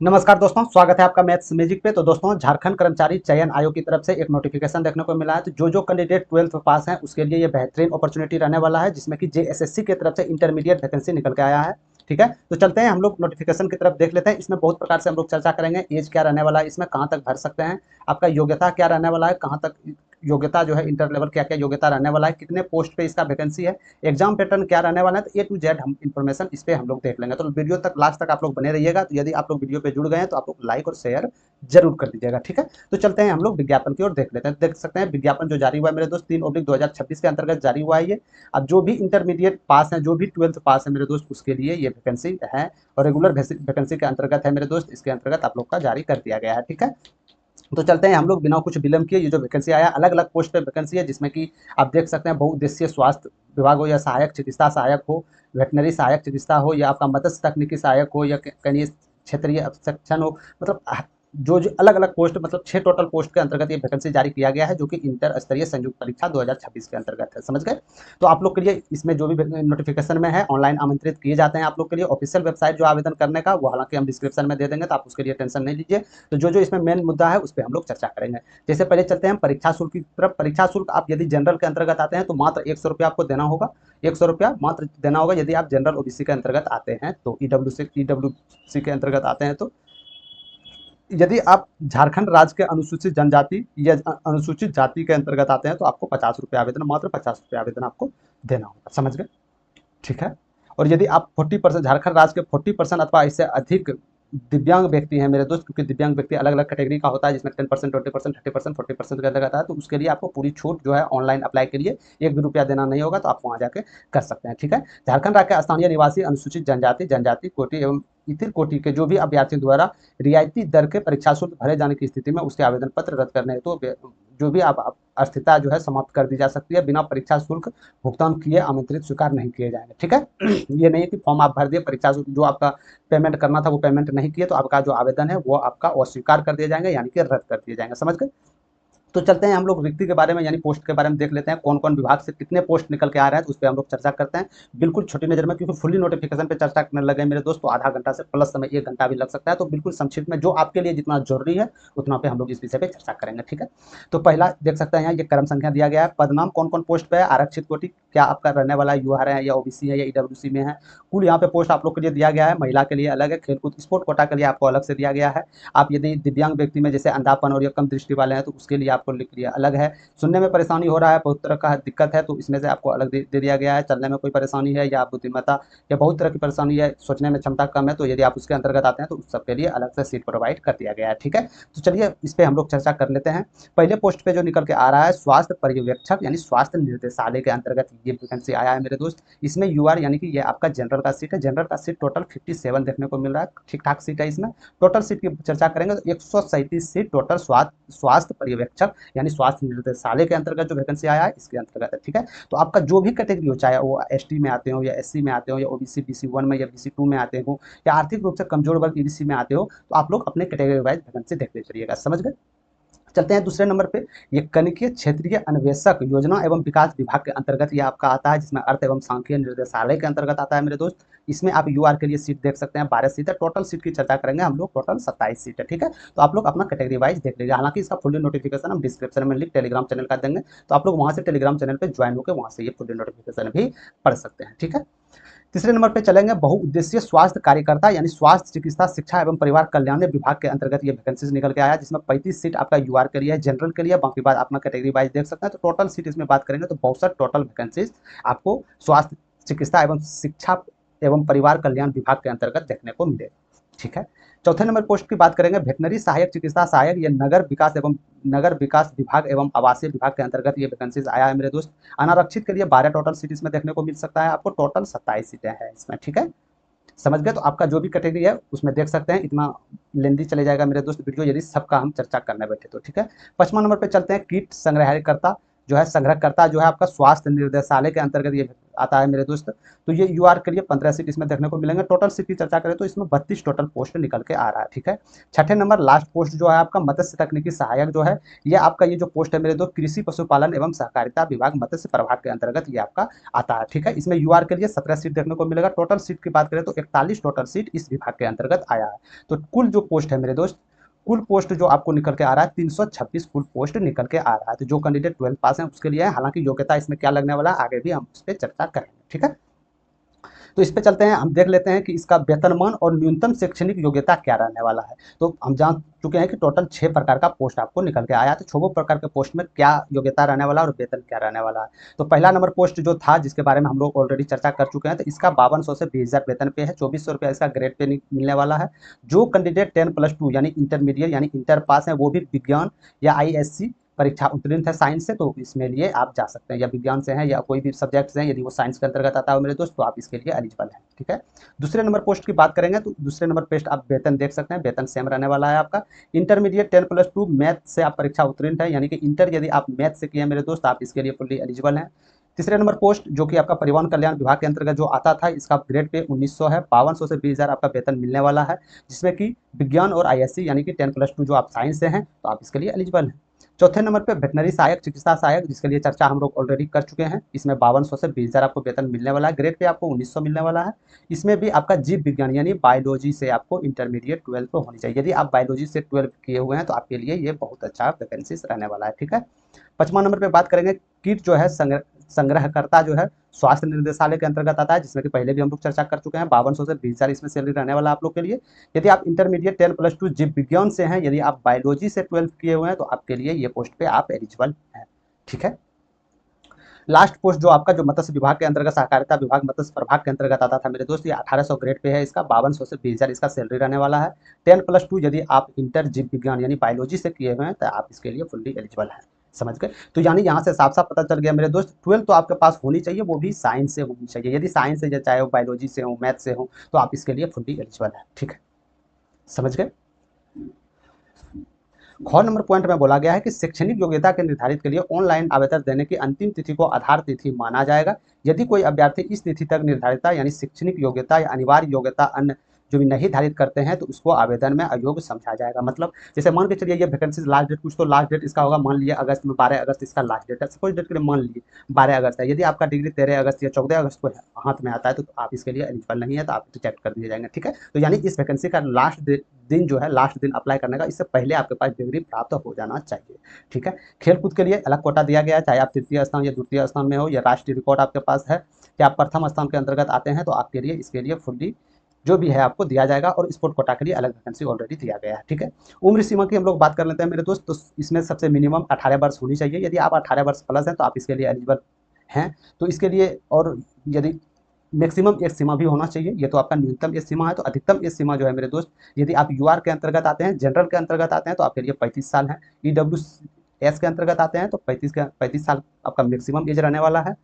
नमस्कार दोस्तों, स्वागत है आपका मैथ्स मैजिक पे। तो दोस्तों, झारखंड कर्मचारी चयन आयोग की तरफ से एक नोटिफिकेशन देखने को मिला है। तो जो कैंडिडेट 12th पास हैं उसके लिए ये बेहतरीन अपॉर्चुनिटी रहने वाला है, जिसमें कि जेएसएससी की तरफ से इंटरमीडिएट वैकेंसी निकल के आया है। ठीक है, तो चलते हैं हम लोग नोटिफिकेशन की तरफ देख लेते हैं। इसमें बहुत प्रकार से हम लोग चर्चा करेंगे। एज क्या रहने वाला है, इसमें कहाँ तक भर सकते हैं, आपका योग्यता क्या रहने वाला है, कहाँ तक योग्यता जो है इंटर लेवल क्या क्या योग्यता रहने वाला है, कितने पोस्ट पे इसका वैकेंसी है, एग्जाम पैटर्न क्या रहने वाला है। तो ए टू जेड हम इन्फॉर्मेशन इस पे हम लोग देख लेंगे। तो वीडियो तक लास्ट तक आप लोग बने रहिएगा। तो यदि आप लोग वीडियो पे जुड़ गए हैं तो आप लोग लाइक और शेयर जरूर कर दीजिएगा। ठीक है, तो चलते हैं हम लोग विज्ञापन की ओर देख लेते हैं। देख सकते हैं विज्ञापन जो जारी हुआ है मेरे दोस्त 3/2026 के अंतर्गत जारी हुआ है ये। अब जो भी इंटरमीडिएट पास है, जो भी 12th पास है मेरे दोस्त, उसके लिए ये वैकेंसी है और रेगुलर वैकेंसी के अंतर्गत है मेरे दोस्त। इसके अंतर्गत आप लोग का जारी कर दिया गया है। ठीक है, तो चलते हैं हम लोग बिना कुछ विलंब किए। ये जो वैकेंसी आया, अलग अलग पोस्ट पे वैकेंसी है, जिसमें कि आप देख सकते हैं बहुउद्देशीय स्वास्थ्य विभाग हो या सहायक चिकित्सा सहायक हो, वेटनरी सहायक चिकित्सा हो, या आपका मत्स्य तकनीकी सहायक हो, या कहीं क्षेत्रीय सेक्शन हो। मतलब जो जो अलग अलग पोस्ट, मतलब 6 टोटल पोस्ट के अंतर्गत ये वैकेंसी जारी किया गया है, जो कि इंटर स्तरीय संयुक्त परीक्षा 2026 के अंतर्गत है। समझ गए। तो आप लोग के लिए इसमें जो भी नोटिफिकेशन में है, ऑनलाइन आमंत्रित किए जाते हैं आप लोग के लिए। ऑफिशियल वेबसाइट जो आवेदन करने का, वो हालांकि हम डिस्क्रिप्शन में दे देंगे, तो आप उसके लिए टेंशन नहीं लीजिए। तो जो जो इसमें मेन मुद्दा है उस पर हम लोग चर्चा करेंगे। जैसे पहले चलते हैं हम परीक्षा शुल्क की तरफ। परीक्षा शुल्क आप यदि जनरल के अंतर्गत आते हैं तो मात्र 100 रुपया आपको देना होगा। 100 रुपया मात्र देना होगा यदि आप जनरल ओबीसी के अंतर्गत आते हैं। तो ईडब्ल्यूसी के अंतर्गत आते हैं तो यदि आप झारखंड राज्य के अनुसूचित जनजाति या अनुसूचित जाति के अंतर्गत आते हैं तो आपको 50 रुपये आवेदन, मात्र 50 रुपये आवेदन आपको देना होगा। समझ गए। ठीक है, और यदि आप 40% झारखंड राज्य के 40% अथवा इससे अधिक दिव्यांग व्यक्ति हैं मेरे दोस्त, क्योंकि दिव्यांग व्यक्ति अलग अलग कैटेगरी का होता है, जिसमें 10%, 20%, 30%, 40% के अंदर आता है। तो उसके लिए आपको पूरी छूट जो है ऑनलाइन अप्लाई के लिए 1 भी रुपया देना नहीं होगा। तो आप वहाँ जाके कर सकते हैं। ठीक है, झारखंड राज्य के स्थानीय निवासी अनुसूचित जनजाति, जनजाति कोटि एवं इतर कोटि के जो भी अभ्यर्थियों द्वारा रियायती दर के परीक्षा शुल्क भरे जाने की स्थिति में उसके आवेदन पत्र रद्द करने हेतु जो भी आप अस्थिरता जो है समाप्त कर दी जा सकती है। बिना परीक्षा शुल्क भुगतान किए आमंत्रित स्वीकार नहीं किए जाएंगे। ठीक है, ये नहीं है कि फॉर्म आप भर दिए, परीक्षा शुल्क जो आपका पेमेंट करना था वो पेमेंट नहीं किए, तो आपका जो आवेदन है वो आपका अस्वीकार कर दिए जाएंगे, यानी कि रद्द कर दिए जाएंगे। समझ गए। तो चलते हैं हम लोग रिक्ति के बारे में, यानी पोस्ट के बारे में देख लेते हैं। कौन कौन विभाग से कितने पोस्ट निकल के आ रहे हैं, तो उस पर हम लोग चर्चा करते हैं बिल्कुल छोटी नजर में। क्योंकि फुल्ली नोटिफिकेशन पे चर्चा करने लगे मेरे दोस्त तो आधा घंटा से प्लस समय 1 घंटा भी लग सकता है। तो बिल्कुल संक्षिप्त में जो आपके लिए जितना जरूरी है उतना पे हम लोग इस विषय पे चर्चा करेंगे। ठीक है, तो पहला देख सकते हैं यहाँ ये क्रम संख्या दिया गया है। पदनाम कौन कौन पोस्ट पे है, आरक्षित कोटि क्या आपका रहने वाला है, यूआर है या ओबीसी है या ईडब्ल्यूसी में है। कुल यहाँ पे पोस्ट आप लोग के लिए दिया गया है। महिला के लिए अलग है, खेलकूद स्पोर्ट कोटा के लिए आपको अलग से दिया गया है। आप यदि दिव्यांग व्यक्ति में जैसे अंधापन और या कम दृष्टि वाले हैं तो उसके लिए आपको लिख लिया अलग है। सुनने में परेशानी हो रहा है, बहुत तरह का दिक्कत है, तो इसमें से आपको अलग दे दिया गया है। चलने में कोई परेशानी है या बुद्धिमत्ता या बहुत तरह की परेशानी है, सोचने में क्षमता कम है, तो यदि आप उसके अंतर्गत आते हैं तो उस सबके लिए अलग से सीट प्रोवाइड कर दिया गया है। ठीक है, तो चलिए इस पर हम लोग चर्चा कर लेते हैं। पहले पोस्ट पे जो निकल के आ रहा है स्वास्थ्य पर्यवेक्षक यानी स्वास्थ्य निर्देशालय के अंतर्गत ये वैकेंसी आया है मेरे दोस्त। इसमें यूआर यानी कि ये आपका जनरल का सीट है। जनरल का सीट टोटल 57 देखने को मिल रहा है, ठीक ठाक सीट है। इसमें टोटल सीट की चर्चा करेंगे तो 137 सीट टोटल स्वास्थ्य पर्यवेक्षक यानी स्वास्थ्य निर्देशालय के अंतर्गत जो वैकेंसी आया है इसके अंतर्गत है। ठीक है, तो आपका जो भी कैटेगरी हो, चाहे वो एसटी में आते हो या एससी में आते हो या ओबीसी BC1 में या BC2 में आते हो या आर्थिक रूप से कमजोर वर्ग ईबीसी में आते हो, तो आप लोग अपने कैटेगरी वाइज वैकेंसी देखते चलिएगा। समझ गए। चलते हैं दूसरे नंबर पे। ये कनिकीय क्षेत्रीय अन्वेषक योजना एवं विकास विभाग के अंतर्गत ये आपका आता है, जिसमें अर्थ एवं सांख्यिकी निर्देशालय के अंतर्गत आता है मेरे दोस्त। इसमें आप यूआर के लिए सीट देख सकते हैं, 12 सीट है। टोटल सीट की चर्चा करेंगे हम लोग, टोटल 27 सीट है। ठीक है, तो आप लोग अपना कैटेगरी वाइज देख लीजिए। हालांकि इसका फुल नोटिफिकेशन हम डिस्क्रिप्शन में लिंक टेलीग्राम चैनल का देंगे, तो आप लोग वहां से टेलीग्राम चैनल पर ज्वाइन होकर वहां से ये फुल नोटिफिकेशन भी पढ़ सकते हैं। ठीक है, तीसरे नंबर पे चलेंगे बहुउद्देशीय स्वास्थ्य कार्यकर्ता यानी स्वास्थ्य चिकित्सा शिक्षा एवं परिवार कल्याण विभाग के अंतर्गत ये वैकेंसीज निकल के आया, जिसमें 35 सीट आपका यूआर के लिए है, जनरल के लिए। बाकी बात अपना कैटेगरी वाइज देख सकते हैं। तो टोटल सीट इसमें बात करेंगे तो 62 टोटल वैकेंसीज आपको स्वास्थ्य चिकित्सा एवं शिक्षा एवं परिवार कल्याण विभाग के अंतर्गत देखने को मिले। ठीक है, चौथे नंबर पोस्ट की बात करेंगे वेटनरी सहायक चिकित्सा सहायक, ये नगर विकास विभाग एवं आवासीय विभाग के अंतर्गत ये वैकेंसीज आया है मेरे दोस्त। अनारक्षित के लिए 12 टोटल सीट इसमें देखने को मिल सकता है आपको। टोटल 27 सीटें हैं इसमें। ठीक है, समझ गए। तो आपका जो भी कैटेगरी है उसमें देख सकते हैं। इतना लेंदी चले जाएगा मेरे दोस्त वीडियो यदि सबका हम चर्चा करने बैठे तो। ठीक है, 5वां नंबर पे चलते हैं कीट संग्रहकर्ता जो है संग्रहकर्ता जो है आपका स्वास्थ्य निर्देशालय के अंतर्गत ये आता है मेरे दोस्त। तो ये यूआर के लिए 15 सीट इसमें देखने को मिलेंगे। टोटल सीट की चर्चा करें तो इसमें 32 टोटल पोस्ट निकल के आ रहा है, ठीक है। छठे नंबर लास्ट पोस्ट जो है आपका मत्स्य तकनीकी सहायक जो है, ये आपका ये जो पोस्ट है मेरे दोस्त कृषि पशुपालन एवं सहकारिता विभाग मत्स्य प्रभाग के अंतर्गत ये आपका आता है, ठीक है। इसमें यूआर के लिए 17 सीट देखने को मिलेगा। टोटल सीट की बात करें तो 41 टोटल सीट इस विभाग के अंतर्गत आया है। तो कुल जो पोस्ट है मेरे दोस्त, कुल पोस्ट जो आपको निकल के आ रहा है 326 कुल पोस्ट निकल के आ रहा है। तो जो कैंडिडेट 12 पास है उसके लिए है, हालांकि योग्यता इसमें क्या लगने वाला है आगे भी हम उस पर चर्चा करेंगे, ठीक है। तो इस पे चलते हैं, हम देख लेते हैं कि इसका वेतनमान और न्यूनतम शैक्षणिक योग्यता क्या रहने वाला है। तो हम जान चुके हैं कि टोटल 6 प्रकार का पोस्ट आपको निकल के आया। तो 6 प्रकार के पोस्ट में क्या योग्यता रहने वाला है और वेतन क्या रहने वाला है। तो पहला नंबर पोस्ट जो था जिसके बारे में हम लोग ऑलरेडी चर्चा कर चुके हैं, तो इसका 5200 से 20,000 वेतन पे है। 2400 रुपया इसका ग्रेड पे मिलने वाला है। जो कैंडिडेट 10+2 यानी इंटरमीडिएट यानी इंटर पास है, वो भी विज्ञान या ISC परीक्षा उत्तीर्ण है साइंस से, तो इसमें लिए आप जा सकते हैं, या विज्ञान से हैं या कोई भी सब्जेक्ट से हैं, यदि वो साइंस के अंतर्गत आता है मेरे दोस्त तो आप इसके लिए एलिजिबल हैं, ठीक है। दूसरे नंबर पोस्ट की बात करेंगे तो दूसरे नंबर पोस्ट आप वेतन देख सकते हैं, वेतन सेम रहने वाला है आपका। इंटरमीडिएट 10+2 मैथ से आप परीक्षा उत्तीर्ण है, यानी कि इंटर यदि आप मैथ से किए मेरे दोस्त आप इसके लिए फुल्ली एलिजिबल हैं। तीसरे नंबर पोस्ट जो कि आपका परिवहन कल्याण विभाग के अंतर्गत जो आता था, इसका ग्रेड पे 1900 है। 5200 से 20,000 आपका वेतन मिलने वाला है, जिसमें कि विज्ञान और ISC यानी कि 10+2 जो आप साइंस से हैं तो आप इसके लिए एलिजिबल हैं। चौथे नंबर पे वेटनरी सहायक चिकित्सा सहायक, जिसके लिए चर्चा हम लोग ऑलरेडी कर चुके हैं। इसमें 5200 से 20,000 आपको वेतन मिलने वाला है, ग्रेड पे आपको 1900 मिलने वाला है। इसमें भी आपका जीव विज्ञान यानी बायोलॉजी से आपको इंटरमीडिएट 12 पे होनी चाहिए। यदि आप बायोलॉजी से 12 किए हुए हैं तो आपके लिए ये बहुत अच्छा वैकेंसीज रहने वाला है, ठीक है। 5वां नंबर पे बात करेंगे किट जो है संग्रहकर्ता जो है स्वास्थ्य निर्देशालय के अंतर्गत आता है, जिसमें कि पहले भी हम लोग चर्चा कर चुके हैं। 5200 से 20,000 इसमें सैलरी रहने वाला आप लोग के लिए। यदि आप इंटरमीडिएट 10+2 जीव विज्ञान से हैं, यदि आप बायोलॉजी से 12 किए हुए हैं तो आपके लिए ये पोस्ट पे आप एलिजिबल हैं, ठीक है। लास्ट पोस्ट जो आपका जो मत्स्य विभाग के अंतर्गत सहकारिता विभाग मत्स्य प्रभाग के अंतर्गत आता था मेरे दोस्त, ये 1800 ग्रेड पे है। इसका 5200 से 20,000 इसका सैलरी रहने वाला है। 10+2 यदि आप इंटर जीव विज्ञान यानी बायोलॉजी से किए हुए हैं तो आप इसके लिए फुल्ली एलिजिबल हैं, समझ गए। तो यानी यहाँ से साफ साफ पता चल गया मेरे दोस्त, 12 तो आपके पास होनी चाहिए, वो भी साइंस से होनी चाहिए। यदि साइंस से चाहे वो बायोलॉजी से हो मैथ से हो तो आप इसके लिए फुल्ली एलिजिबल है, ठीक है, समझ गए। ख नंबर पॉइंट में बोला गया है कि शैक्षणिक योग्यता के निर्धारित के लिए ऑनलाइन आवेदन देने की अंतिम तिथि को आधार तिथि माना जाएगा। यदि कोई अभ्यर्थी इस तिथि तक निर्धारित यानी शैक्षणिक योग्यता या अनिवार्य योग्यता अन्य जो भी नहीं धारित करते हैं तो उसको आवेदन में अयोग्य समझा जाएगा। मतलब जैसे मान के चलिए ये वैकेंसी लास्ट डेट कुछ तो लास्ट डेट इसका होगा, मान लिया अगस्त में 12 अगस्त इसका लास्ट डेट है, सपोज डेट के लिए मान लीजिए 12 अगस्त है। यदि आपका डिग्री 13 अगस्त या 14 अगस्त को हाथ में आता है तो आप इसके लिए एलिजिबल नहीं है, तो आप रिजेक्ट कर दिए जाएंगे, ठीक है। तो यानी इस वैकेंसी का लास्ट दिन जो है लास्ट दिन अप्लाई करने का, इससे पहले आपके पास डिग्री प्राप्त हो जाना चाहिए, ठीक है। खेलकूद के लिए अलग कोटा दिया गया है, चाहे आप तृतीय स्थान या द्वितीय स्थान में हो या राष्ट्रीय रिकॉर्ड आपके पास है कि आप प्रथम स्थान के अंतर्गत आते हैं तो आपके लिए इसके लिए फुल्ली जो भी है आपको दिया जाएगा। और स्पोर्ट कोटा के लिए अलग वैकेंसी ऑलरेडी दिया गया है, ठीक है। उम्र सीमा की हम लोग बात कर लेते हैं मेरे दोस्त, तो इसमें सबसे मिनिमम 18 वर्ष होनी चाहिए। यदि आप 18 वर्ष प्लस हैं तो आप इसके लिए एलिजिबल हैं। तो इसके लिए और यदि मैक्सिमम एज सीमा भी होना चाहिए, ये तो आपका न्यूनतम एज सीमा है। तो अधिकतम एज सीमा जो है मेरे दोस्त, यदि आप यूआर के अंतर्गत आते हैं, जनरल के अंतर्गत आते हैं तो आपके लिए 35 साल है। EWS के अंतर्गत आते हैं तो 35 साल आपका मैक्सिमम एज रहने वाला है।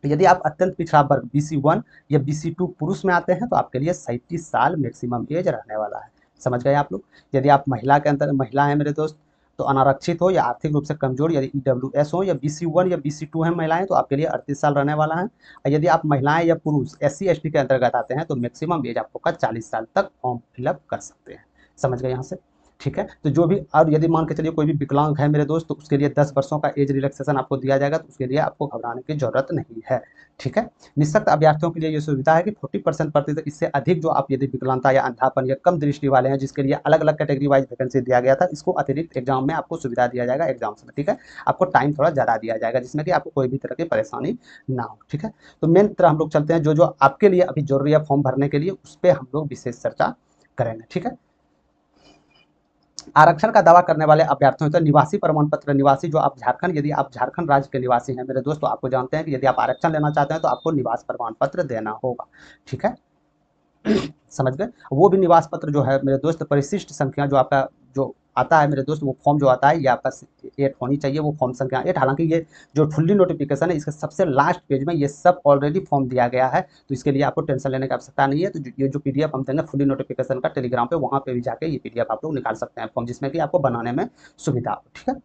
यदि आप अत्यंत पिछड़ा वर्ग BC1 या BC2 पुरुष में आते हैं तो आपके लिए 37 साल मैक्सिमम एज रहने वाला है, समझ गए आप लोग। यदि आप महिला के अंतर महिला है मेरे दोस्त, तो अनारक्षित हो या आर्थिक रूप से कमजोर, यदि EWS हो या BC1 या BC2 है महिलाएं तो आपके लिए 38 साल रहने वाला है। और यदि आप महिलाएं या पुरुष SC/ST के अंतर्गत आते हैं तो मैक्सिमम एज आपको 40 साल तक फॉर्म फिलअप कर सकते हैं, समझ गए यहाँ से, ठीक है। तो जो भी, और यदि मान के चलिए कोई भी विकलांग है मेरे दोस्त तो उसके लिए 10 वर्षों का एज रिलैक्सेशन आपको दिया जाएगा, तो उसके लिए आपको घबराने की जरूरत नहीं है, ठीक है। निःशक्त अभ्यर्थियों के लिए ये सुविधा है कि 40% प्रतिशत इससे अधिक जो आप यदि विकलांगता या अंधापन या कम दृष्टि वाले हैं जिसके लिए अलग अलग कैटेगरी वाइज वैकेंसी दिया गया था, इसको अतिरिक्त एग्जाम में आपको सुविधा दिया जाएगा एग्जाम्स में, ठीक है। आपको टाइम थोड़ा ज़्यादा दिया जाएगा जिसमें कि आपको कोई भी तरह की परेशानी ना हो, ठीक है। तो मेन तरह हम लोग चलते हैं, जो जो आपके लिए अभी जरूरी है फॉर्म भरने के लिए उस पर हम लोग विशेष चर्चा करेंगे, ठीक है। आरक्षण का दावा करने वाले अभ्यर्थियों तो निवासी प्रमाण पत्र, निवासी जो आप झारखंड, यदि आप झारखंड राज्य के निवासी हैं मेरे दोस्त तो आपको जानते हैं कि यदि आप आरक्षण लेना चाहते हैं तो आपको निवास प्रमाण पत्र देना होगा, ठीक है। समझ गए। वो भी निवास पत्र जो है मेरे दोस्त परिशिष्ट संख्या जो आपका जो आता है मेरे दोस्त, वो फॉर्म जो आता है ये आपका 8 होनी चाहिए, वो फॉर्म संख्या 8। हालांकि ये जो फुल्ली नोटिफिकेशन है इसके सबसे लास्ट पेज में ये सब ऑलरेडी फॉर्म दिया गया है, तो इसके लिए आपको टेंशन लेने की आवश्यकता नहीं है। तो ये जो PDF हम देंगे फुल्ली नोटिफिकेशन का टेलीग्राम पे, वहाँ पे भी जाके ये PDF आप लोग निकाल सकते हैं फॉर्म, जिसमें कि आपको बनाने में सुविधा हो, ठीक है।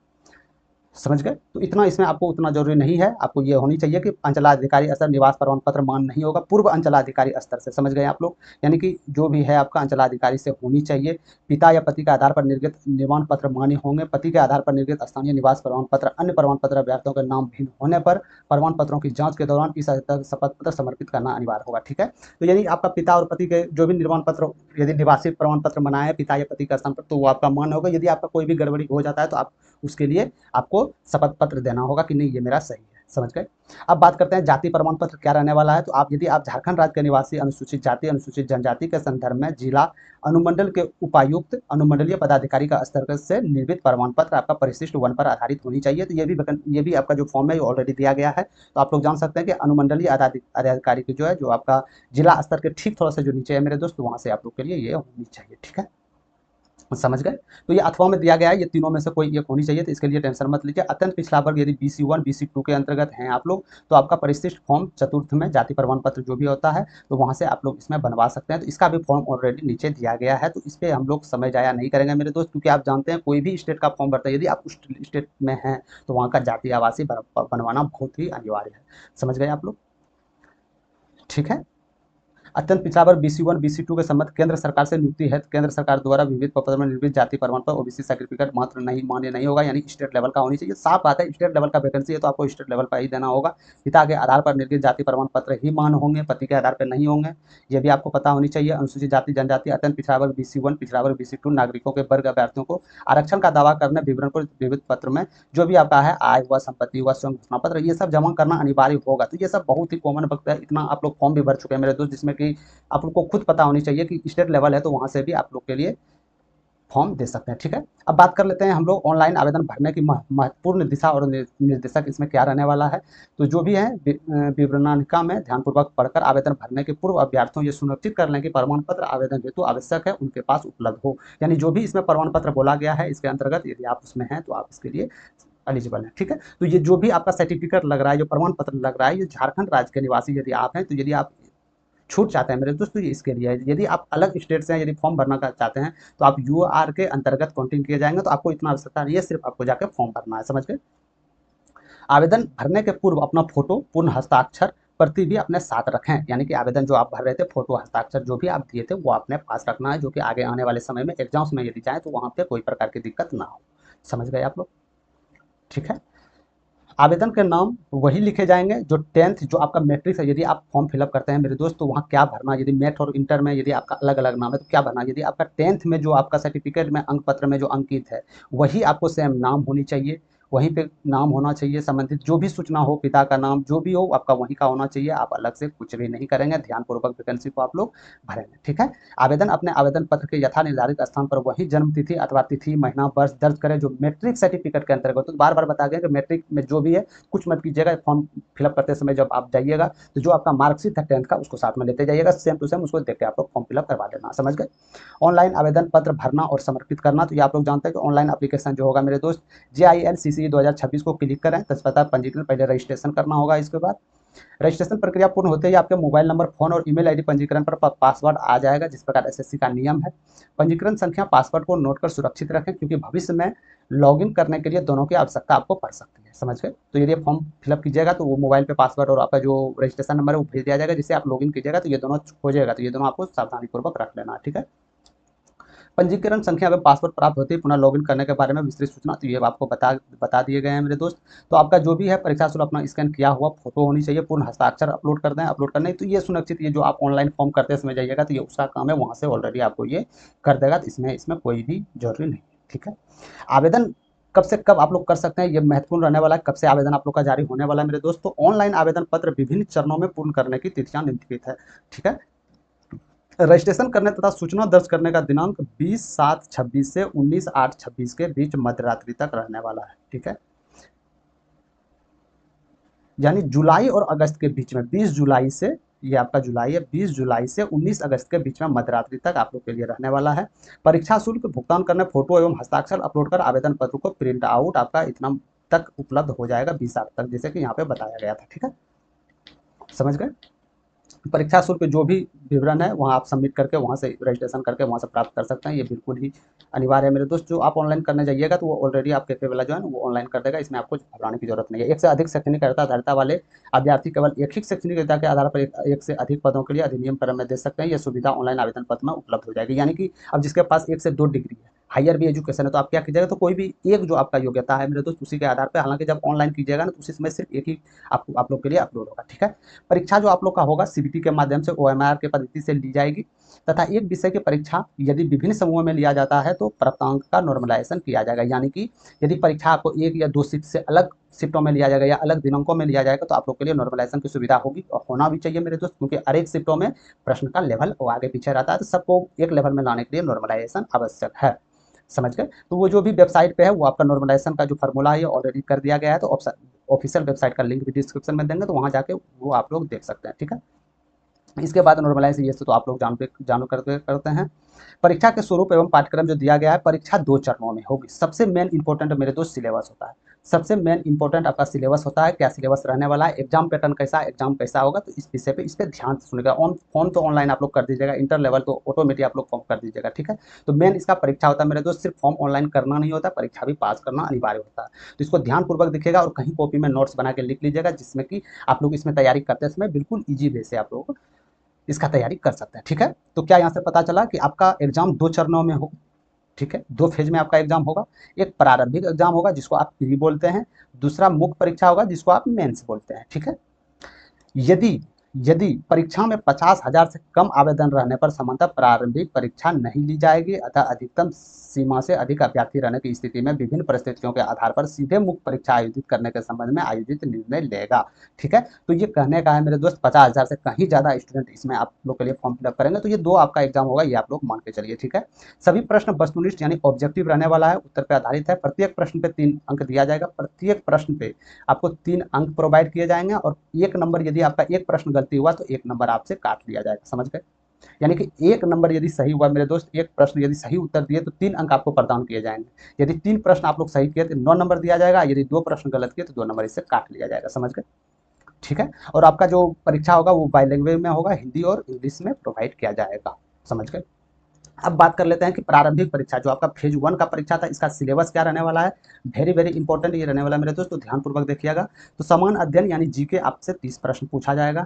समझ गए। तो इतना इसमें आपको उतना जरूरी नहीं है, आपको ये होनी चाहिए कि अंचलाधिकारी स्तर निवास प्रमाण पत्र मान नहीं होगा, पूर्व अंचलाधिकारी स्तर से, समझ गए आप लोग। यानी कि जो भी है आपका अंचलाधिकारी से होनी चाहिए। पिता या पति के आधार पर निर्गत निर्माण पत्र मान्य होंगे। पति के आधार पर निर्गत स्थानीय निवास प्रमाण पत्र, अन्य प्रमाण पत्र अभ्यर्थियों के नाम भिन्न होने पर प्रमाण पत्रों की जांच के दौरान इस शपथ पत्र समर्पित करना अनिवार्य होगा। ठीक है, तो यदि आपका पिता और पति के जो भी निर्माण पत्र, यदि निवासी प्रमाण पत्र बनाए पिता या पति का स्थान पर, तो वो आपका मान्य होगा। यदि आपका कोई भी गड़बड़ी हो जाता है तो आप उसके लिए आपको शपथ पत्र देना होगा कि नहीं ये मेरा सही है, समझ गए। अब बात करते हैं जाति प्रमाण पत्र क्या रहने वाला है। तो आप यदि आप झारखंड राज्य के निवासी अनुसूचित जाति अनुसूचित जनजाति के संदर्भ में जिला अनुमंडल के उपायुक्त अनुमंडलीय पदाधिकारी का स्तर से निर्मित प्रमाण पत्र आपका परिशिष्ट 1 पर आधारित होनी चाहिए। तो ये भी आपका जो फॉर्म है ये ऑलरेडी दिया गया है। तो आप लोग जान सकते हैं कि अनुमंडलीय अधिकारी की जो है, जो आपका जिला स्तर के ठीक थोड़ा सा जो नीचे है मेरे दोस्त, वहां से आप लोग के लिए ये होनी चाहिए। ठीक है, समझ गए। तो ये अथवा में दिया गया है, ये तीनों में से कोई एक होनी चाहिए, तो इसके लिए टेंशन मत लीजिए। अत्यंत पिछड़ा वर्ग यदि BC1 BC2 के अंतर्गत हैं आप लोग, तो आपका परिशिष्ट फॉर्म चतुर्थ में जाति प्रमाण पत्र जो भी होता है, तो वहां से आप लोग इसमें बनवा सकते हैं। तो इसका भी फॉर्म ऑलरेडी नीचे दिया गया है, तो इस पर हम लोग समय जाया नहीं करेंगे मेरे दोस्त, क्योंकि आप जानते हैं कोई भी स्टेट का फॉर्म भरता है, यदि आप उस स्टेट में हैं तो वहाँ का जाति आवासीय बनवाना बहुत ही अनिवार्य है। समझ गए आप लोग, ठीक है। अत्यंत पिछड़ा वर्ग BC1 BC2 के संबंध केंद्र सरकार से नियुक्ति है, केंद्र सरकार द्वारा विविध पद में निर्मित जाति प्रमाण पर OBC सर्टिफिकेट मात्र नहीं मान्य नहीं होगा, यानी स्टेट लेवल का होनी चाहिए। साफ बात है, स्टेट लेवल का वैकेंसी है तो आपको स्टेट लेवल पर ही देना होगा। पिता के आधार पर निर्मित जाति प्रमाण पत्र ही मान्य होंगे, पति के आधार पर नहीं होंगे, ये भी आपको पता होनी चाहिए। अनुसूचित जाति जनजाति अत्यंत पिछड़ा वर्ग BC1 पिछड़ा वर्ग BC2 नागरिकों के वर्ग अभ्यर्थियों को आरक्षण का दावा करने विवरण को विविध पत्र में जो भी आपका है आय हुआ, संपत्ति हुआ, स्वयं घोषणा पत्र, ये सब जमा करना अनिवार्य होगा। तो ये सब बहुत ही कॉमन वक्त है, इतना आप लोग फॉर्म भी भर चुके हैं मेरे दोस्त, जिसमें कि आप लोग को खुद पता होनी चाहिए कि स्टेट लेवल है तो वहां से भी आप लोग के लिए फॉर्म दे सकते हैं। ठीक है, अब बात कर लेते हैं हम लोग ऑनलाइन आवेदन भरने की महत्वपूर्ण दिशा और निर्देशक इसमें क्या रहने वाला है। तो जो भी है विवरणानिका में ध्यानपूर्वक पढ़कर आवेदन भरने के पूर्व अभ्यर्थियों ये सुनिश्चित कर लें कि प्रमाण पत्र आवेदन हेतु आवश्यक है उनके पास उपलब्ध हो। यानी जो भी इसमें प्रमाण पत्र बोला गया है इसके अंतर्गत यदि आप उसमें हैं तो आप इसके लिए एलिजिबल है। ठीक है, तो ये जो भी आपका सर्टिफिकेट लग रहा है, जो प्रमाण पत्र लग रहा है, ये झारखंड राज्य के निवासी यदि आप हैं, तो यदि आप छूट चाहते हैं मेरे दोस्तों, ये इसके लिए है। यदि आप अलग स्टेट से हैं, यदि फॉर्म भरना चाहते हैं तो आप UR के अंतर्गत काउंटिंग किए जाएंगे, तो आपको इतना आवश्यकता नहीं है, सिर्फ आपको जाकर फॉर्म भरना है। समझ गए। आवेदन भरने के पूर्व अपना फोटो पूर्ण हस्ताक्षर प्रति भी अपने साथ रखें, यानी कि आवेदन जो आप भर रहे थे फोटो हस्ताक्षर जो भी आप दिए थे वो अपने पास रखना है, जो कि आगे आने वाले समय में एग्जाम्स में यदि जाए तो वहां पे कोई प्रकार की दिक्कत ना हो। समझ गए आप लोग, ठीक है। आवेदन के नाम वही लिखे जाएंगे जो 10th जो आपका मैट्रिक है, यदि आप फॉर्म फिलअप करते हैं मेरे दोस्त तो वहाँ क्या भरना, यदि मैथ और इंटर में यदि आपका अलग अलग नाम है तो क्या भरना, यदि आपका 10th में जो आपका सर्टिफिकेट में अंक पत्र में जो अंकित है वही आपको सेम नाम होनी चाहिए, वहीं पे नाम होना चाहिए, संबंधित जो भी सूचना हो पिता का नाम जो भी हो आपका वहीं का होना चाहिए। आप अलग से कुछ भी नहीं करेंगे, ध्यानपूर्वक वैकेंसी को आप लोग भरेंगे। ठीक है, आवेदन अपने आवेदन पत्र के यथा निर्धारित स्थान पर वही जन्म तिथि अथवा तिथि महीना वर्ष दर्ज करें जो मैट्रिक सर्टिफिकेट के अंतर्गत। तो बार बार बता गया कि मैट्रिक में जो भी है कुछ मत कीजिएगा, फॉर्म फिलअप करते समय जब आप जाइएगा तो जो आपका मार्कशीट है 10th का उसको साथ में लेते जाइएगा, सेम टू सेम उसको देख के आप लोग फॉर्म फिलअप करवा देना। समझ गए। ऑनलाइन आवेदन पत्र भरना और समर्पित करना, तो ये आप लोग जानते हैं कि ऑनलाइन एप्लीकेशन जो होगा मेरे दोस्त JIL-CCE 2026 को क्लिक करें, तत्पश्चात पंजीकरण, पहले रजिस्ट्रेशन करना होगा। इसके बाद रजिस्ट्रेशन प्रक्रिया पूर्ण होते ही आपके मोबाइल नंबर, फोन और ईमेल आईडी पंजीकरण पर पासवर्ड आ जाएगा, जिस प्रकार SSC का नियम है। पंजीकरण संख्या पासवर्ड को नोट कर सुरक्षित रखें, क्योंकि भविष्य में लॉगिन करने के लिए दोनों की आवश्यकता आपको पड़ सकती है। समझ गए। तो यदि फॉर्म फिलअप कीजिएगा तो वो मोबाइल पे पासवर्ड और आपका जो रजिस्ट्रेशन नंबर है वो भेज दिया जाएगा, जिससे आप लॉगिन कीजिएगा तो ये दोनों हो जाएगा। तो ये दोनों आपको सावधानीपूर्वक रख लेना। ठीक है, पंजीकरण संख्या एवं पासवर्ड प्राप्त होते ही पुनः लॉगिन करने के बारे में विस्तृत सूचना तो ये आपको बता दिए गए हैं मेरे दोस्त। तो आपका जो भी है परीक्षा शुल्क अपना स्कैन किया हुआ फोटो होनी चाहिए, पूर्ण हस्ताक्षर अपलोड कर दें। अपलोड करने तो ये सुनिश्चित, ये जो आप ऑनलाइन फॉर्म करते समय जाइएगा तो ये उसका काम है, वहाँ से ऑलरेडी आपको ये कर देगा, तो इसमें कोई भी जरूरी नहीं। ठीक है, आवेदन कब से कब आप लोग कर सकते हैं ये महत्वपूर्ण रहने वाला है, कब से आवेदन आप लोग का जारी होने वाला है मेरे दोस्त। तो ऑनलाइन आवेदन पत्र विभिन्न चरणों में पूर्ण करने की तिथियां निम्नलिखित है। ठीक है, रजिस्ट्रेशन करने तथा सूचना दर्ज करने का दिनांक 20/7/26 से 19/8/26 के बीच मध्यरात्रि तक रहने वाला है। ठीक है, यानी जुलाई और अगस्त के बीच में 20 जुलाई से, ये आपका जुलाई है, 20 जुलाई से 19 अगस्त के बीच में मध्यरात्रि तक आप लोग के लिए रहने वाला है। परीक्षा शुल्क भुगतान करने फोटो एवं हस्ताक्षर अपलोड कर आवेदन पत्र को प्रिंट आउट आपका इतना तक उपलब्ध हो जाएगा 20/8 तक, जैसे कि यहाँ पे बताया गया था। ठीक है, समझ गए। परीक्षा शुल्क जो भी विवरण है वहाँ आप सबमिट करके वहाँ से रजिस्ट्रेशन करके वहाँ से प्राप्त कर सकते हैं। ये बिल्कुल ही अनिवार्य है मेरे दोस्त। जो आप ऑनलाइन करने जाइएगा तो वो ऑलरेडी आपके पे वाला जो है ना वो ऑनलाइन कर देगा, इसमें आपको घबराने की जरूरत नहीं है। एक से अधिक शैक्षणिक अर्हता वाले अभ्यर्थी केवल एक ही शैक्षणिक योग्यता के आधार पर एक से अधिक पदों के लिए अधिनियम पर में दे सकते हैं। ये सुविधा ऑनलाइन आवेदन पत्र में उपलब्ध हो जाएगी। यानी कि अब जिसके पास 1 से 2 डिग्री है, हायर भी एजुकेशन है, तो आप क्या कीजिएगा, तो कोई भी एक जो आपका योग्यता है मेरे दोस्त उसी के आधार पर, हालांकि जब ऑनलाइन कीजिएगा ना तो उसी समय सिर्फ एक ही आप लोग के लिए अपलोड होगा। ठीक है। परीक्षा जो आप लोग का होगा सीबीटी के माध्यम से ओएमआर के पद्धति से ली जाएगी तथा एक विषय की परीक्षा यदि विभिन्न समूहों में लिया जाता है तो प्राप्तांक का नॉर्मलाइजेशन किया जाएगा। यानी कि यदि परीक्षा आपको 1 या 2 शिफ्ट से अलग शिफ्टों में लिया जाएगा या अलग दिनांकों में लिया जाएगा तो आप लोग के लिए नॉर्मलाइजेशन की सुविधा होगी और होना भी चाहिए मेरे दोस्त, क्योंकि हर एक शिफ्टों में प्रश्न का लेवल आगे पीछे रहता है, तो सबको एक लेवल में लाने के लिए नॉर्मलाइजेशन आवश्यक है। समझ गए। तो वो जो भी वेबसाइट पे है वो आपका नॉर्मलाइजेशन का जो फॉर्मूला है ऑलरेडी कर दिया गया है, तो ऑफिशियल वेबसाइट का लिंक भी डिस्क्रिप्शन में देंगे, तो वहाँ जाके वो आप लोग देख सकते हैं। ठीक है। इसके बाद नॉर्मलाइज ये तो आप लोग जानू करते हैं। परीक्षा के स्वरूप एवं पाठ्यक्रम जो दिया गया है, परीक्षा 2 चरणों में होगी। सबसे मेन इंपॉर्टेंट मेरे दोस्त सिलेबस होता है। सबसे मेन इंपॉर्टेंट आपका सिलेबस होता है, क्या सिलेबस रहने वाला है, एग्जाम पैटर्न कैसा, एग्जाम कैसा होगा, तो इस विषय पे इस पर ध्यान से सुनेगा। फॉर्म तो ऑनलाइन आप लोग कर दीजिएगा, इंटर लेवल तो ऑटोमेटिक आप लोग फॉर्म कर दीजिएगा। ठीक है। तो मेन इसका परीक्षा होता है मेरे दोस्त, सिर्फ फॉर्म ऑनलाइन करना नहीं होता, परीक्षा भी पास करना अनिवार्य होता है। तो इसको ध्यानपूर्वक दिखेगा और कहीं कॉपी में नोट्स बना के लिख लीजिएगा, जिसमें कि आप लोग इसमें तैयारी करते समय बिल्कुल ईजी वे से आप लोग इसका तैयारी कर सकते हैं। ठीक है। तो क्या यहाँ से पता चला कि आपका एग्जाम 2 चरणों में हो। ठीक है। 2 फेज में आपका एग्जाम होगा। एक प्रारंभिक एग्जाम होगा जिसको आप प्री बोलते हैं, दूसरा मुख्य परीक्षा होगा जिसको आप मेंस बोलते हैं। ठीक है। यदि यदि परीक्षा में 50,000 से कम आवेदन रहने पर सामान्यतः प्रारंभिक परीक्षा नहीं ली जाएगी, अतः अधिकतम सीमा से अधिक अभ्यर्थी रहने की स्थिति में विभिन्न परिस्थितियों के आधार पर सीधे मुख्य परीक्षा आयोजित करने के संबंध में आयोजित निर्णय लेगा। ठीक है। तो ये कहने का है मेरे दोस्त 50,000 से कहीं ज्यादा स्टूडेंट इसमें आप लोग के लिए फॉर्म फिलअप करेंगे, तो ये 2 आपका एग्जाम होगा, ये आप लोग मान के चलिए। ठीक है। सभी प्रश्न वस्तुनिष्ठ यानी ऑब्जेक्टिव रहने वाला है, उत्तर पे आधारित है। प्रत्येक प्रश्न पे 3 अंक दिया जाएगा। प्रत्येक प्रश्न पे आपको 3 अंक प्रोवाइड किए जाएंगे और 1 नंबर यदि आपका एक प्रश्न गलती हुआ तो 1 नंबर आपसे काट लिया जाएगा। समझ गए। यानी कि 1 नंबर यदि सही हुआ मेरे दोस्त, एक प्रश्न यदि सही उत्तर दिए तो 3 अंक आपको प्रदान किए जाएंगे। यदि 3 प्रश्न आप लोग सही किए तो 9 नंबर दिया जाएगा, यदि 2 प्रश्न गलत किए तो 2 नंबर इससे काट लिया जाएगा। समझ गए। ठीक है। और आपका जो परीक्षा होगा वो बाइलैंग्वेज में होगा, हिंदी और इंग्लिश में प्रोवाइड किया जाएगा। समझ गए। अब बात कर लेते हैं कि प्रारंभिक परीक्षा जो आपका फेज 1 का परीक्षा था, इसका सिलेबस क्या रहने वाला है। वेरी वेरी इंपॉर्टेंट ये रहने वाला है मेरे दोस्तों, ध्यानपूर्वक देखिएगा। तो समान अध्ययन यानी जीके आपसे 30 प्रश्न पूछा जाएगा।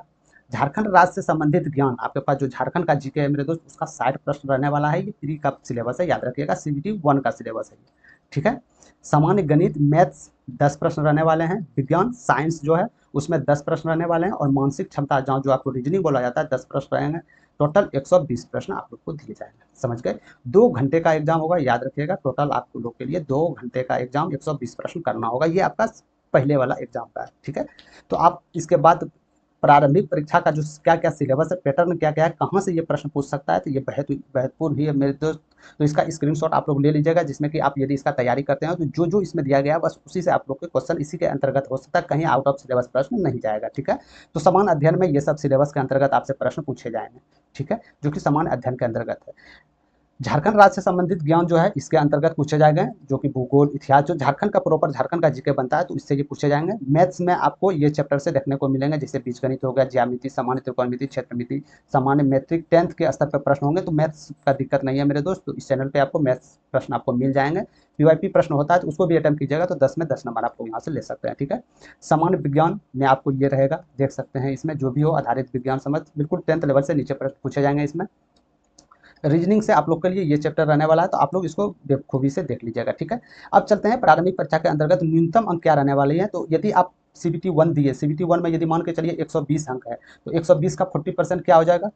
झारखंड राज्य से संबंधित ज्ञान, आपके पास जो झारखंड का जीके है मेरे दोस्त उसका 60 प्रश्न रहने वाला है। ये प्री का सिलेबस है, याद रखिएगा, सीबीटी 1 का सिलेबस है। ठीक है। सामान्य गणित मैथ्स 10 प्रश्न रहने वाले हैं। विज्ञान साइंस जो है उसमें 10 प्रश्न रहने वाले हैं और मानसिक क्षमता जो आपको रीजनिंग बोला जाता है 10 प्रश्न रहेंगे। टोटल 120 प्रश्न आप लोग को दिए जाएंगे। समझ गए। 2 घंटे का एग्जाम होगा, याद रखिएगा। टोटल आप लोग के लिए 2 घंटे का एग्जाम 120 प्रश्न करना होगा। ये आपका पहले वाला एग्जाम का है। ठीक है। तो आप इसके बाद प्रारंभिक परीक्षा का जो क्या क्या सिलेबस है, पैटर्न क्या क्या है, कहाँ से ये प्रश्न पूछ सकता है, तो ये महत्वपूर्ण ही है मेरे दोस्त। तो इसका स्क्रीनशॉट आप लोग ले लीजिएगा, जिसमें कि आप यदि इसका तैयारी करते हैं तो जो जो इसमें दिया गया है बस उसी से आप लोग के क्वेश्चन इसी के अंतर्गत हो सकता है, कहीं आउट ऑफ सिलेबस प्रश्न नहीं जाएगा। ठीक है। तो समान अध्ययन में ये सब सिलेबस के अंतर्गत आपसे प्रश्न पूछे जाएंगे। ठीक है। जो कि समान अध्ययन के अंतर्गत है। झारखंड राज्य से संबंधित ज्ञान जो है इसके अंतर्गत पूछे जाएंगे, जो कि भूगोल इतिहास, जो झारखंड का प्रॉपर झारखंड का जीके बनता है तो इससे ये पूछे जाएंगे। मैथ्स में आपको ये चैप्टर से देखने को मिलेंगे, जैसे बीजगणित हो गया, ज्यामिति, सामान्य त्रिकोणमिति, क्षेत्रमिति, सामान्य मैट्रिक 10th के स्तर पर प्रश्न होंगे। तो मैथ्स का दिक्कत नहीं है मेरे दोस्त, तो इस चैनल पे आपको मैथ्स प्रश्न आपको मिल जाएंगे। पीवाईपी प्रश्न होता है तो उसको भी अटेम्प्ट कीजिएगा, तो 10 में 10 नंबर आपको यहाँ से ले सकते हैं। ठीक है। सामान्य विज्ञान में आपको ये रहेगा, देख सकते हैं इसमें जो भी हो आधारित विज्ञान समझ, बिल्कुल 10th लेवल से नीचे प्रश्न पूछे जाएंगे इसमें। रीजनिंग से आप लोग के लिए ये चैप्टर रहने वाला है, तो आप लोग इसको बेखूबी से देख लीजिएगा। ठीक है। अब चलते हैं प्रारंभिक परीक्षा के अंतर्गत न्यूनतम अंक क्या रहने वाले हैं। तो यदि आप सीबीटी 1 दिए, सीबीटी 1 में यदि मान के चलिए 120 अंक है, तो 120 का 40% क्या हो जाएगा,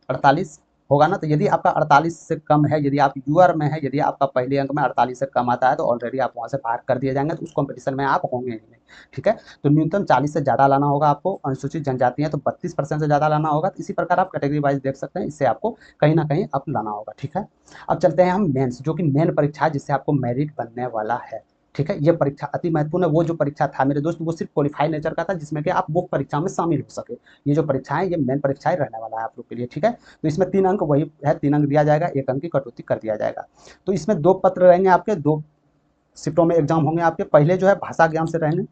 48 होगा ना। तो यदि आपका 48 से कम है, यदि आप यूआर में है, यदि आपका पहले अंक में 48 से कम आता है, तो ऑलरेडी आप वहाँ से बाहर कर दिए जाएंगे, तो उस कंपटीशन में आप होंगे ही नहीं। ठीक है। तो न्यूनतम 40 से ज़्यादा लाना होगा आपको। अनुसूचित जनजाति है तो 32% से ज़्यादा लाना होगा। तो इसी प्रकार आप कैटेगरी वाइज देख सकते हैं, इससे आपको कहीं ना कहीं अप लाना होगा। ठीक है। अब चलते हैं हम मेंस, जो कि मेन परीक्षा है जिससे आपको मेरिट बनने वाला है। ठीक है। ये परीक्षा अति महत्वपूर्ण है। वो जो परीक्षा था मेरे दोस्त वो सिर्फ क्वालिफाई नेचर का था, जिसमें कि आप मुख्य परीक्षा में शामिल हो सके। ये जो परीक्षा है ये मेन परीक्षाएं रहने वाला है आप लोग के लिए। ठीक है। तो इसमें 3 अंक वही है, 3 अंक दिया जाएगा, 1 अंक की कटौती कर दिया जाएगा। तो इसमें 2 पत्र रहेंगे आपके, 2 शिफ्टों में एग्जाम होंगे आपके। पहले जो है भाषा ज्ञान से रहेंगे,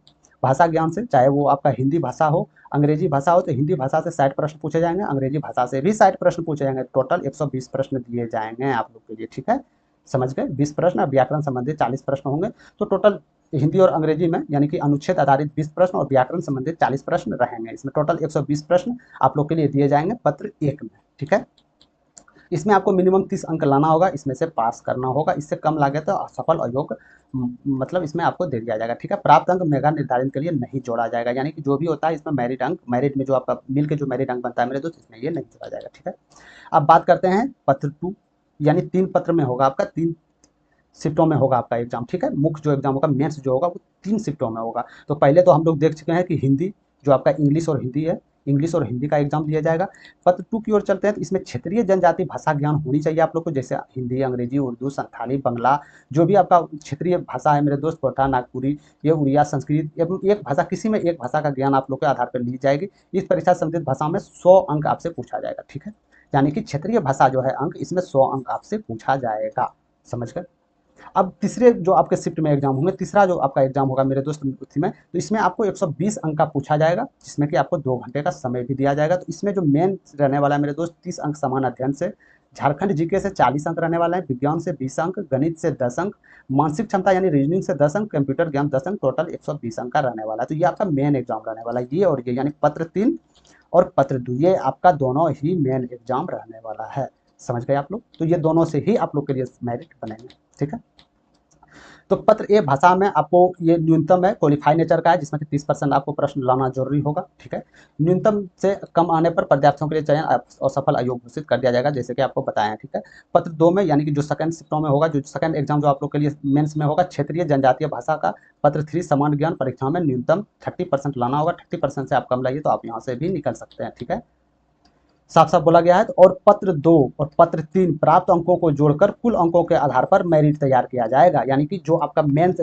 भाषा ज्ञान से, चाहे वो आपका हिंदी भाषा हो, अंग्रेजी भाषा हो, तो हिंदी भाषा से 60 प्रश्न पूछे जाएंगे, अंग्रेजी भाषा से भी 60 प्रश्न पूछे जाएंगे। टोटल 120 प्रश्न दिए जाएंगे आप लोग के लिए, ठीक है, समझ गए। 20 प्रश्न और व्याकरण संबंधित 40 प्रश्न होंगे। तो टोटल हिंदी और अंग्रेजी में यानी कि अनुच्छेद आधारित 20 प्रश्न और व्याकरण संबंधित 40 प्रश्न रहेंगे। इसमें टोटल 120 प्रश्न आप लोग के लिए दिए जाएंगे पत्र 1 में, ठीक है। इसमें आपको मिनिमम 30 अंक लाना होगा, इसमें से पास करना होगा। इससे कम लागे तो असफल अयोग्य, मतलब इसमें आपको दे दिया जाएगा, ठीक है। प्राप्त अंक मेगा निर्धारण के लिए नहीं जोड़ा जाएगा, यानी कि जो भी होता है इसमें मेरिट अंक, मेरिट में जो आपका मिल के जो मेरिट अंक बनता है मेरे दोस्त, इसमें ये नहीं जोड़ा जाएगा, ठीक है। अब बात करते हैं पत्र 2, यानी 3 पत्र में होगा आपका, 3 शिफ्टों में होगा आपका एग्जाम, ठीक है। मुख्य जो एग्जाम होगा, मेंस जो होगा वो 3 शिफ्टों में होगा। तो पहले तो हम लोग देख चुके हैं कि हिंदी, जो आपका इंग्लिश और हिंदी है, इंग्लिश और हिंदी का एग्जाम दिया जाएगा। पत्र 2 की ओर चलते हैं तो इसमें क्षेत्रीय जनजाति भाषा ज्ञान होनी चाहिए आप लोग को, जैसे हिंदी, अंग्रेजी, उर्दू, संथाली, बंगला, जो भी आपका क्षेत्रीय भाषा है मेरे दोस्त, कोटा, नागपुरी, ये उड़िया, संस्कृत एवं एक भाषा, किसी में एक भाषा का ज्ञान आप लोग के आधार पर ली जाएगी। इस परीक्षा संबंधित भाषा में 100 अंक आपसे पूछा जाएगा, ठीक है। यानी कि क्षेत्रीय भाषा जो है अंक, इसमें 100 अंक आपसे पूछा जाएगा, समझ गए। अब तीसरे जो आपके शिफ्ट में एग्जाम होंगे, तीसरा जो आपका एग्जाम होगा मेरे दोस्त उसी में, तो इसमें आपको 120 अंक का पूछा जाएगा, जिसमें कि आपको 2 घंटे का समय भी दिया जाएगा। तो इसमें जो मेन रहने वाला है मेरे दोस्त, 30 अंक समान अध्ययन से, झारखंड जीके से 40 अंक रहने वाला है, विज्ञान से 20 अंक, गणित से 10 अंक, मानसिक क्षमता यानी रीजनिंग से 10 अंक, कंप्यूटर ज्ञान 10 अंक, टोटल 120 अंक का रहने वाला है। तो ये आपका मेन एग्जाम रहने वाला है, ये और ये, यानी पत्र 3 और पत्र 2, ये आपका दोनों ही मेन एग्जाम रहने वाला है, समझ गए आप लोग। तो ये दोनों से ही आप लोग के लिए मेरिट बनेंगे, ठीक है। तो पत्र ए भाषा में आपको ये न्यूनतम है, क्वालिफाई नेचर का है, जिसमें कि 30% आपको प्रश्न लाना जरूरी होगा, ठीक है। न्यूनतम से कम आने पर प्रत्याशियों के लिए चयन असफल अयोग्य घोषित कर दिया जाएगा, जैसे कि आपको बताया, ठीक है। पत्र 2 में, यानी कि जो सेकंड शिफ्टों में होगा, जो सेकंड एग्जाम जो आप लोग के लिए मेंस में होगा, क्षेत्रीय जनजातीय भाषा का पत्र 3 समान ज्ञान परीक्षा में न्यूनतम 30% लाना होगा। 30% से आप कम लाइए तो आप यहाँ से भी निकल सकते हैं, ठीक है, साफ साफ बोला गया है। तो और पत्र 2 और पत्र 3 प्राप्त अंकों को जोड़कर कुल अंकों के आधार पर मेरिट तैयार किया जाएगा, यानी कि जो आपका मेन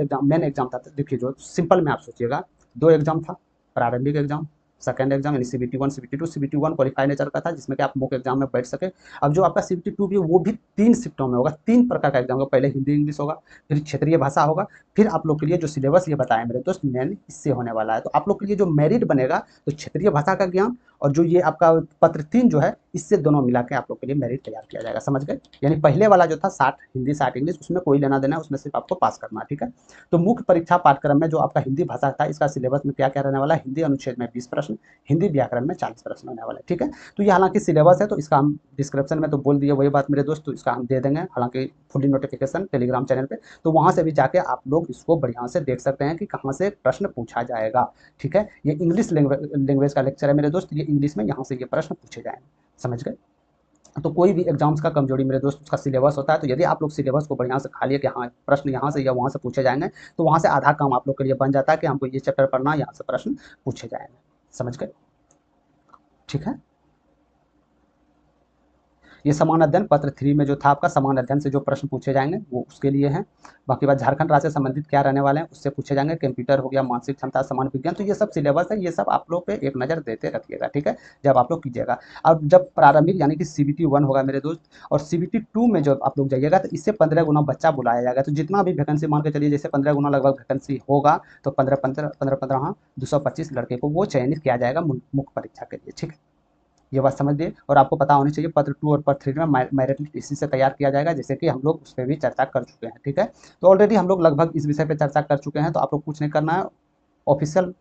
एग्जाम था, देखिए जो सिंपल में आप सोचिएगा, 2 एग्जाम था, प्रारंभिक एग्जाम, सेकंड एग्जाम यानी CBT 1, CBT 2, CBT 1 qualify nature का था, जिसमें कि आप मुख्य एग्जाम में बैठ सके। अब जो आपका सीबीटी 2 भी, वो भी 3 शिफ्टों में होगा, 3 प्रकार का एग्जाम होगा, पहले हिंदी इंग्लिश होगा, फिर क्षेत्रीय भाषा होगा, फिर आप लोग के लिए जो सिलेबस ये बताया मेरे दोस्त मेन इससे होने वाला है। तो आप लोग के लिए जो मेरिट बनेगा, तो क्षेत्रीय भाषा का ज्ञान और जो ये आपका पत्र 3 जो है, इससे दोनों मिला के आप लोग के लिए मेरिट तैयार किया जाएगा, समझ गए। यानी पहले वाला जो था 60 हिंदी 60 इंग्लिश, उसमें कोई लेना देना है, उसमें सिर्फ आपको पास करना है, ठीक है। तो मुख्य परीक्षा पाठ्यक्रम में जो आपका हिंदी भाषा था, इसका सिलेबस में क्या क्या रहने वाला है, हिंदी अनुच्छेद में 20 प्रश्न, हिंदी व्याकरण में 40 प्रश्न होने वाले, ठीक है। तो ये हालांकि सिलेबस है, तो इसका हम डिस्क्रिप्शन में तो बोल दिए वही बात मेरे दोस्त, तो इसका हम दे देंगे हालांकि फुली नोटिफिकेशन टेलीग्राम चैनल पे, तो वहां से भी जाके आप लोग इसको बढ़िया से देख सकते हैं कि कहाँ से प्रश्न पूछा जाएगा, ठीक है। ये इंग्लिश लैंग्वेज का लेक्चर है मेरे दोस्त, ये इंग्लिश में यहाँ से ये प्रश्न पूछे जाएंगे, समझ गए। तो कोई भी एग्जाम्स का कमजोरी मेरे दोस्त उसका सिलेबस होता है, तो यदि आप लोग सिलेबस को बढ़िया से खा लिए कि हाँ प्रश्न यहाँ से या वहाँ से पूछे जाएंगे, तो वहाँ से आधा काम आप लोग के लिए बन जाता है कि हमको ये चैप्टर पढ़ना, यहाँ से प्रश्न पूछे जाएंगे, समझ गए, ठीक है। ये समान अध्ययन पत्र 3 में जो था आपका, समान अध्ययन से जो प्रश्न पूछे जाएंगे वो उसके लिए हैं। बाकी बात झारखंड राज्य से संबंधित क्या रहने वाले हैं उससे पूछे जाएंगे, कंप्यूटर हो गया, मानसिक क्षमता, समान विज्ञान, तो ये सब सिलेबस है, ये सब आप लोग पे एक नज़र देते रखिएगा, ठीक है, जब आप लोग कीजिएगा। अब जब प्रारंभिक यानी कि सीबीटी 1 होगा मेरे दोस्त, और सीबीटी 2 में जब आप लोग जाइएगा, तो इससे 15 गुना बच्चा बुलाया जाएगा। तो जितना भी वैकेंसी मान के चलिए, जैसे 15 गुना लगभग वैकेंसी होगा, तो 15 हाँ 225 लड़के को वो चयनित किया जाएगा मुख्य परीक्षा के लिए, ठीक है। ये बात समझ लिए, और आपको पता होनी चाहिए पत्र 2 और पत्र 3 में मेरिट लिस्ट इसी से तैयार किया जाएगा, जैसे कि हम लोग उस पर भी चर्चा कर चुके हैं, ठीक है। तो ऑलरेडी हम लोग लगभग इस विषय पर चर्चा कर चुके हैं, तो आप लोग कुछ नहीं करना है, ऑफिशियल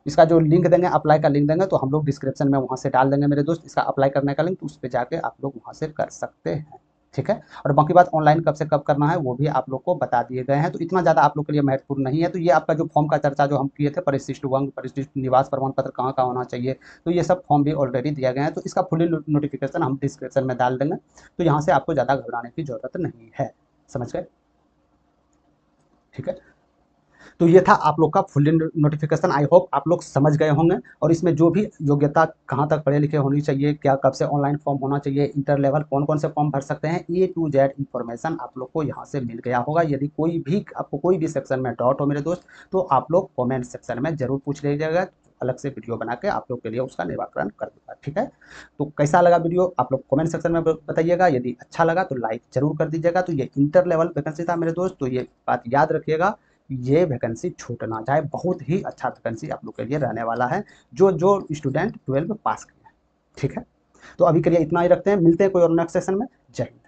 इसका जो लिंक देंगे, अप्लाई का लिंक देंगे, तो हम लोग डिस्क्रिप्शन में वहाँ से डाल देंगे मेरे दोस्त, इसका अप्लाई करने का लिंक, तो उस पर जाके आप लोग वहाँ से कर सकते हैं, ठीक है। और बाकी बात ऑनलाइन कब से कब करना है वो भी आप लोग को बता दिए गए हैं, तो इतना ज़्यादा आप लोग के लिए महत्वपूर्ण नहीं है। तो ये आपका जो फॉर्म का चर्चा जो हम किए थे, परिशिष्ट अंग, परिशिष्ट निवास प्रमाण पत्र कहाँ कहाँ होना चाहिए, तो ये सब फॉर्म भी ऑलरेडी दिया गया है, तो इसका फुली नोटिफिकेशन हम डिस्क्रिप्शन में डाल देंगे, तो यहाँ से आपको ज़्यादा घबराने की जरूरत नहीं है, समझ गए, ठीक है। तो ये था आप लोग का फुल नोटिफिकेशन, आई होप आप लोग समझ गए होंगे, और इसमें जो भी योग्यता कहाँ तक पढ़े लिखे होनी चाहिए, क्या कब से ऑनलाइन फॉर्म होना चाहिए, इंटर लेवल कौन कौन से फॉर्म भर सकते हैं, A to Z इन्फॉर्मेशन आप लोग को यहाँ से मिल गया होगा। यदि कोई भी आपको कोई भी सेक्शन में डाउट हो मेरे दोस्त, तो आप लोग कॉमेंट सेक्शन में जरूर पूछ लीजिएगा, अलग से वीडियो बना के आप लोग के लिए उसका निराकरण कर दूंगा, ठीक है। तो कैसा लगा वीडियो आप लोग कमेंट सेक्शन में बताइएगा, यदि अच्छा लगा तो लाइक जरूर कर दीजिएगा। तो ये इंटर लेवल वैकेंसी था मेरे दोस्त, तो ये बात याद रखिएगा ये वैकेंसी छूट ना जाए। बहुत ही अच्छा वैकेंसी आप लोग के लिए रहने वाला है, जो जो स्टूडेंट 12 पास किए हैं। ठीक है, तो अभी के लिए इतना ही रखते हैं, मिलते हैं कोई और नेक्स्ट सेशन में। जय हिंद।